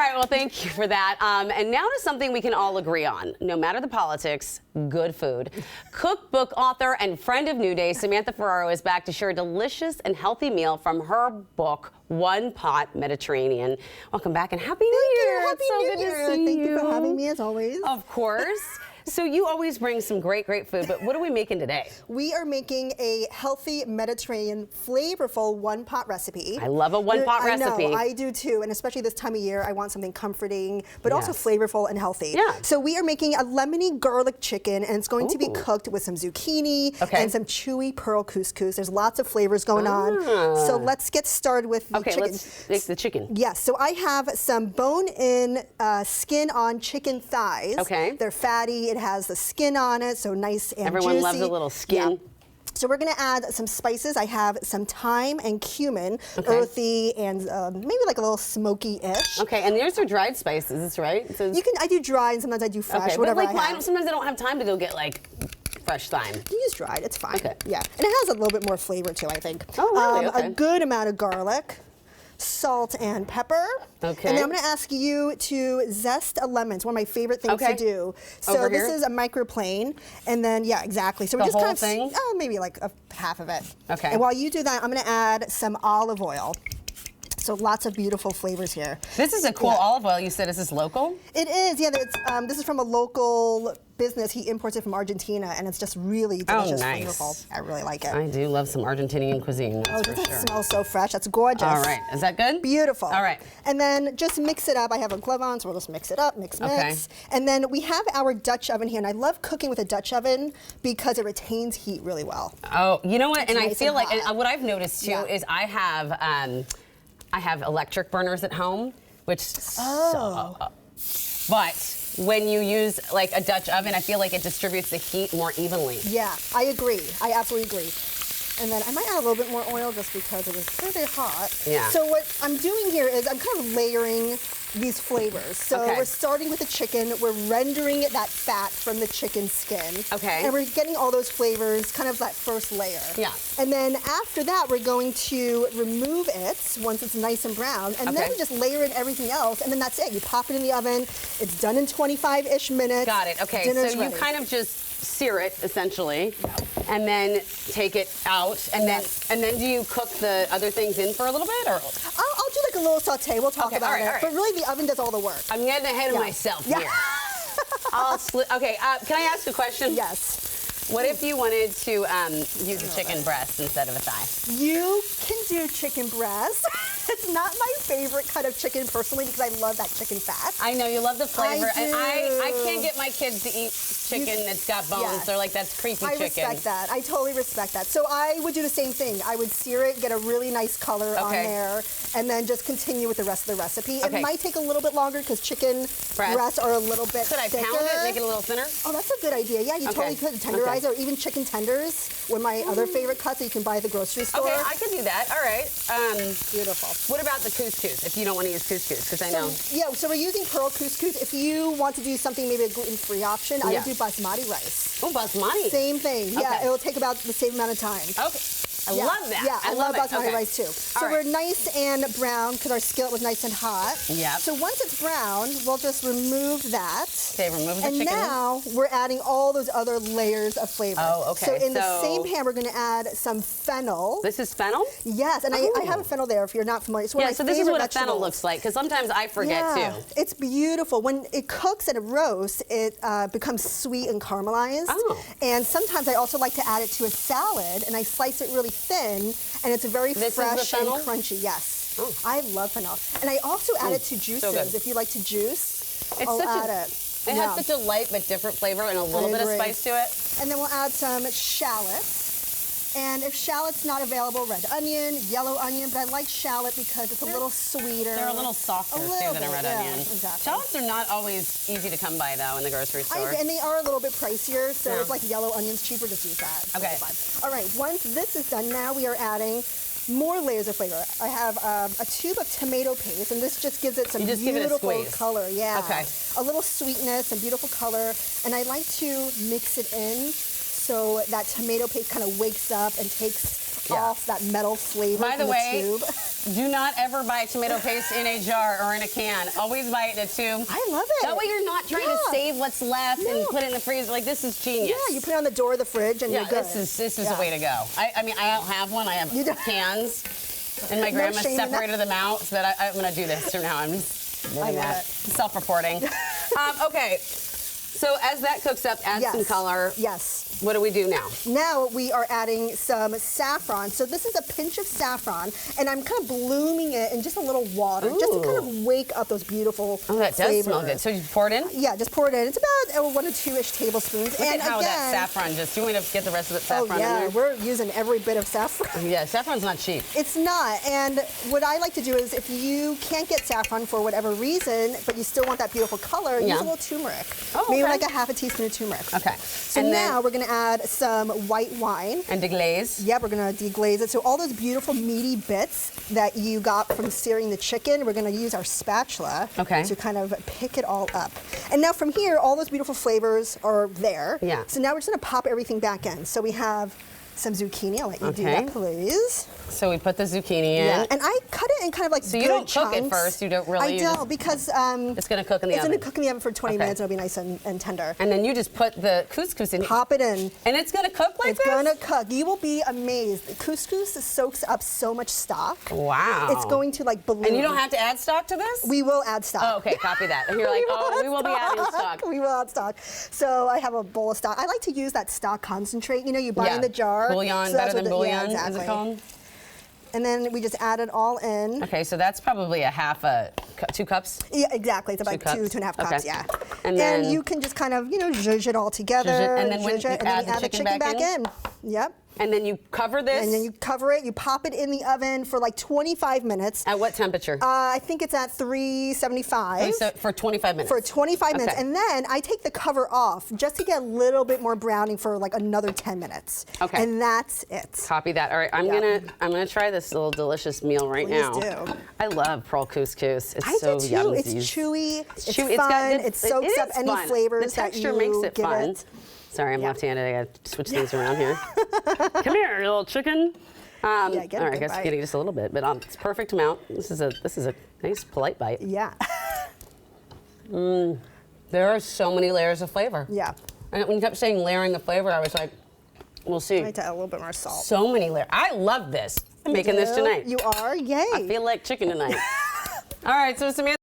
right, well, thank you for that. And now to something we can all agree on. No matter the politics, good food. Cookbook author and friend of New Day, Samantha Ferraro, is back to share a delicious and healthy meal from her book, One Pot Mediterranean. Welcome back and Happy New Year. Happy it's so New good Year. to see Thank you. you for having me, as always. Of course. So you always bring some great food, but what are we making today? We are making a healthy Mediterranean, flavorful one-pot recipe. I love a one-pot recipe. I know, I do too, and especially this time of year, I want something comforting, but also flavorful and healthy. Yeah. So we are making a lemony garlic chicken, and it's going to be cooked with some zucchini and some chewy pearl couscous. There's lots of flavors going on. So let's get started with the chicken. Let's make the chicken. Yes, so I have some bone-in, skin-on chicken thighs. Okay. They're fatty. It has the skin on it, so nice and Everyone juicy. loves a little skin. Yeah. So we're going to add some spices. I have some thyme and cumin, earthy and maybe like a little smoky-ish. Okay, and these are dried spices, right? So you can. I do dried and sometimes I do fresh. okay, whatever but like I have. sometimes I don't have time to go get like fresh thyme. You use dried. It's fine. Okay. Yeah, and it has a little bit more flavor too, I think. Oh, really? Okay. A good amount of garlic. Salt and pepper. Okay. And then I'm going to ask you to zest a lemon. It's one of my favorite things to do. So Over this here? is a microplane, and then exactly. So we're The just whole kind of thing? maybe like half of it. Okay. And while you do that, I'm going to add some olive oil. So lots of beautiful flavors here. This is a cool olive oil. You said, is this local? It is. Yeah. This is from a local business. He imports it from Argentina, and it's just really delicious, flavorful. I really like it. I do love some Argentinian cuisine. That's for doesn't sure. it smell so fresh? That's gorgeous. All right. Is that good? Beautiful. All right. And then just mix it up. I have a glove on, so we'll just mix it up, mix. Okay. And then we have our Dutch oven here, and I love cooking with a Dutch oven because it retains heat really well. Oh, you know what? It's and I nice feel and like hot. what I've noticed too is I have electric burners at home, which suck. But when you use like a Dutch oven, I feel like it distributes the heat more evenly. Yeah, I agree. I absolutely agree. And then I might add a little bit more oil just because it is very hot. Yeah. So what I'm doing here is I'm kind of layering these flavors. So we're starting with the chicken. We're rendering that fat from the chicken skin. Okay. And we're getting all those flavors, kind of that first layer. Yeah. And then after that, we're going to remove it once it's nice and brown. And then we just layer in everything else. And then that's it. You pop it in the oven. It's done in 25-ish minutes. Got it. Okay. Dinner's so ready. you kind of just sear it essentially, and then take it out, and then do you cook the other things in for a little bit, or? I'll do like a little saute. We'll talk about it. All right. But really, the oven does all the work. I'm getting ahead of myself here. Okay, can I ask a question? Yes. What if you wanted to use a chicken breast instead of a thigh? You can do chicken breast. It's not my favorite kind of chicken personally because I love that chicken fat. I know, you love the flavor. I And do. I can't get my kids to eat chicken that's got bones. Yes. They're like, that's creepy chicken. I respect that. I totally respect that. So I would do the same thing. I would sear it, get a really nice color on there, and then just continue with the rest of the recipe. It might take a little bit longer because chicken breasts are a little bit thicker. Could I pound it, make it a little thinner? Oh, that's a good idea. Yeah, you totally could. Tenderize it, or even chicken tenders. One of my other favorite cuts that you can buy at the grocery store. Okay, I could do that. All right. Beautiful. What about the couscous, if you don't want to use couscous? Because I know. Yeah, so we're using pearl couscous. If you want to do something, maybe a gluten-free option, I would do basmati rice. Oh, basmati. Same thing. Yeah, it will take about the same amount of time. Okay. I love that. Yeah, I love basmati it. rice too. So we're nice and brown because our skillet was nice and hot. Yeah. So once it's brown, we'll just remove that. Okay, remove the chicken. And now we're adding all those other layers of flavor. Oh, okay. So in the same pan, we're going to add some fennel. This is fennel? Yes, and I have a fennel there if you're not familiar. It's one of my so this is what a fennel vegetables. looks like, because sometimes I forget too. It's beautiful. When it cooks and it roasts, it becomes sweet and caramelized. Oh. And sometimes I also like to add it to a salad, and I slice it really thin, and it's very fresh and crunchy. Yes. Oh. I love fennel. And I also add it to juices. If you like to juice, I'll add it. It has such a light but different flavor and a little bit of spice to it. And then we'll add some shallots. And if shallot's not available, red onion, yellow onion, but I like shallot because it's a little sweeter. They're a little softer too than a red onion. Exactly. Shallots are not always easy to come by though in the grocery store. And they are a little bit pricier, so it's like yellow onions cheaper, just use that. Okay. All right, once this is done, now we are adding more layers of flavor. I have a tube of tomato paste, and this just gives it some beautiful color. Yeah. Okay. A little sweetness and beautiful color, and I like to mix it in so that tomato paste kind of wakes up and takes off that metal flavor By the from way, the tube. Do not ever buy tomato paste in a jar or in a can. Always buy it in a tube. I love it. That way you're not trying to save what's left and put it in the freezer. Like, this is genius. Yeah, you put it on the door of the fridge and you're good. This is the way to go. I mean, I don't have one. I have cans. And my grandma separated them out, so that I'm going to do this from now. I'm just doing that. Self-reporting. Okay. So as that cooks up, add some color. Yes. What do we do now? Now we are adding some saffron. So this is a pinch of saffron, and I'm kind of blooming it in just a little water, just to kind of wake up those beautiful that does smell good. So you pour it in? Yeah, just pour it in. It's about 1 or 2-ish tablespoons. Look at how that saffron just, do you want me to get the rest of the saffron in there? We're using every bit of saffron. Yeah, saffron's not cheap. It's not, and what I like to do is if you can't get saffron for whatever reason, but you still want that beautiful color, use a little turmeric. Maybe like a half a teaspoon of turmeric. Okay. So now we're going to add some white wine. And deglaze. Yeah, we're going to deglaze it. So all those beautiful meaty bits that you got from searing the chicken, we're going to use our spatula to kind of pick it all up. And now from here, all those beautiful flavors are there. Yeah. So now we're just going to pop everything back in. So we have some zucchini. I'll let you do that, please. So we put the zucchini in. Yeah, and I cut it in kind of like so you don't cook it first. You don't really. I don't because it's going to cook in the oven. It's going to cook in the oven for 20 minutes. It'll be nice and tender. And then you just put the couscous in. Pop it in. And it's going to cook like this? It's going to cook. You will be amazed. Couscous soaks up so much stock. Wow. It's going to like balloon. And you don't have to add stock to this? We will add stock. Oh, okay, copy that. And you're like, we will be adding stock. We will add stock. So I have a bowl of stock. I like to use that stock concentrate. You know, you buy in the jar. Bouillon, better than bouillon, is it called? And then we just add it all in. Okay, so that's probably a 2 cups? Yeah, exactly. It's about 2.5 cups, yeah. And then you can just kind of, zhuzh it all together. And then when you add the chicken back in? Yep. And then you cover this? And then you cover it. You pop it in the oven for like 25 minutes. At what temperature? I think it's at 375. So for 25 minutes? For 25 minutes. And then I take the cover off just to get a little bit more browning for like another 10 minutes. Okay. And that's it. Copy that. All right, I'm gonna try this little delicious meal right now. Please do. I love pearl couscous. It's so do too. yummy. It's chewy. It's fun. It soaks up any flavors that you makes it give fun. it. Sorry, I'm left-handed. I gotta switch things around here. Come here, you little chicken. All right, I guess I'm getting just a little bit, but it's perfect amount. This is a nice, polite bite. Yeah. There are so many layers of flavor. Yeah. And when you kept saying layering of flavor, I was like, we'll see. I might add a little bit more salt. So many layers. I love this. I'm making this tonight. You are? Yay. I feel like chicken tonight. All right, so Samantha.